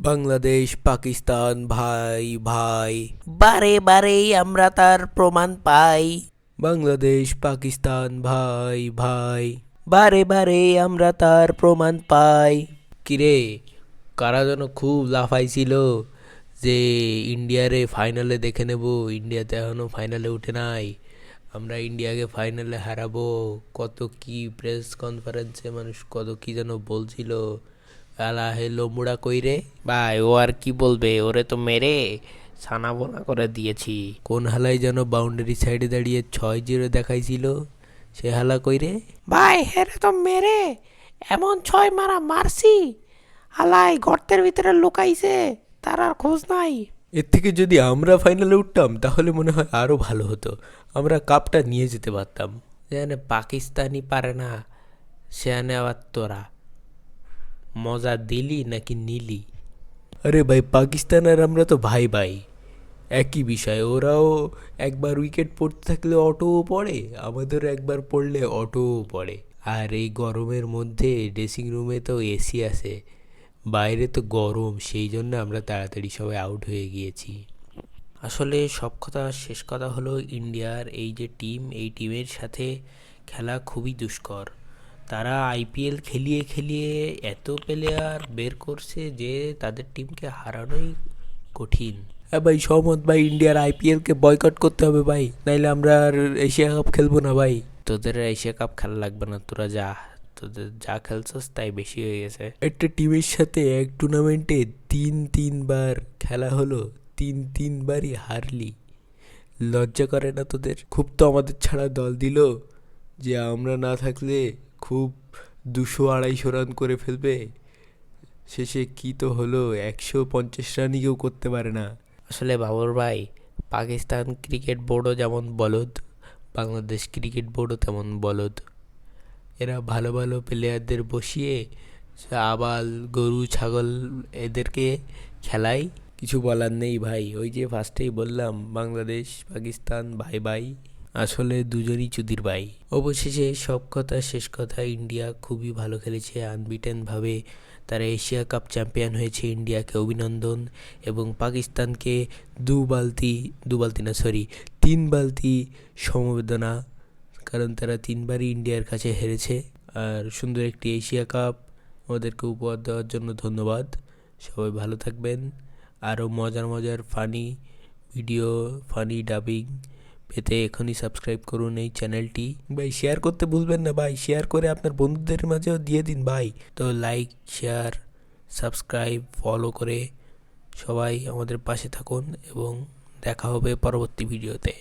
বাংলাদেশ পাকিস্তান ভাই ভাই, বারে বারেই আমরা তার প্রমাণ পাই। বাংলাদেশ পাকিস্তান ভাই ভাই, বারে বারে আমরা তার প্রমাণ পাই। কিরে, কারা যেন খুব লাফাইছিল যে ইন্ডিয়ারে ফাইনালে দেখে নেব, ইন্ডিয়াতে এখনো ফাইনালে উঠে নাই, আমরা ইন্ডিয়াকে ফাইনালে হারাবো। কত কি প্রেস কনফারেন্সে মানুষ কত কি যেন বলছিল। আলা হে লোমুড়া কইরে ভাই, ও আর কি বলবে, ওরে তো মেরে ছানা বোনা করে দিয়েছি। কোন হালাই যেন বাউন্ডারি সাইডে দাঁড়িয়ে 6-0 দেখাইছিল, সে হালা কইরে ভাই হেরে তো মেরে এমন 6 মারা মারছি, হালাই গর্তের ভিতরে লুকাইছে, তার আর খোঁজ নাই। এর থেকে যদি আমরা ফাইনালে উঠতাম তাহলে মনে হয় আরো ভালো হতো, আমরা কাপটা নিয়ে যেতে পারতাম। যেন পাকিস্তানি পারে না, সেখানে আবার তোরা মজা দিলি নাকি নিলি? আরে ভাই, পাকিস্তান আর আমরা তো ভাই ভাই, একই বিষয়। ওরাও একবার উইকেট পড়তে থাকলে অটোও পড়ে, আমাদেরও একবার পড়লে অটোও পড়ে। আর এই গরমের মধ্যে ড্রেসিং রুমে তো এসি আছে, বাইরে তো গরম, সেই জন্য আমরা তাড়াতাড়ি সবাই আউট হয়ে গিয়েছি। আসলে সব কথা শেষ কথা হলো, ইন্ডিয়ার এই যে টিম, এই টিমের সাথে খেলা খুবই দুষ্কর। তারা আইপিএল খেলিয়ে খেলিয়ে এত প্লেয়ার বের করছে যে তাদের টিমকে হারানোই কঠিন। হ্যাঁ ভাই, সহমত ভাই, ইন্ডিয়ার আইপিএলকে বয়কট করতে হবে ভাই, নাইলে আমরা আর এশিয়া কাপ খেলবো না ভাই। তোদের এশিয়া কাপ খেলা লাগবে না, তোরা যা, তোদের যা খেলছস তাই বেশি হয়ে গেছে। একটা টিমের সাথে এক টুর্নামেন্টে 3-3 বার খেলা হলো, 3-3 বারই হারলি, লজ্জা করে না তোদের? খুব তো আমাদের ছাড়া দল দিল যে আমরা না থাকলে খুব 200-250 রান করে ফেলবে, শেষে কি তো হলো, 150 রানই কেউ করতে পারে না। আসলে বাবর ভাই, পাকিস্তান ক্রিকেট বোর্ডও যেমন বলদ, বাংলাদেশ ক্রিকেট বোর্ডও তেমন বলদ। এরা ভালো ভালো প্লেয়ারদের বসিয়ে আবাল গরু ছাগল এদেরকে খেলায়। কিছু বলার নেই ভাই, ওই যে ফার্স্টেই বললাম বাংলাদেশ পাকিস্তান ভাই ভাই, আসলে দুজনই চুদির ভাই। অবশেষে সব কথা শেষ কথা, ইন্ডিয়া খুবই ভালো খেলেছে, আনবিটেনভাবে তারা এশিয়া কাপ চ্যাম্পিয়ন হয়েছে, ইন্ডিয়াকে অভিনন্দন। এবং পাকিস্তানকে দু বালতি না, সরি, 3 বালতি সমবেদনা, কারণ তারা 3বারই ইন্ডিয়ার কাছে হেরেছে। আর সুন্দর একটি এশিয়া কাপ আমাদেরকে উপহার দেওয়ার জন্য ধন্যবাদ। সবাই ভালো থাকবেন। আরও মজার মজার ফানি ভিডিও, ফানি ডাবিং পেতে এখনই সাবস্ক্রাইব করুন এই চ্যানেলটি। ভাই শেয়ার করতে ভুলবেন না ভাই, শেয়ার করে আপনার বন্ধুদের মাঝেও দিয়ে দিন ভাই। তো লাইক, শেয়ার, সাবস্ক্রাইব, ফলো করে সবাই আমাদের পাশে থাকুন এবং দেখা হবে পরবর্তী ভিডিওতে।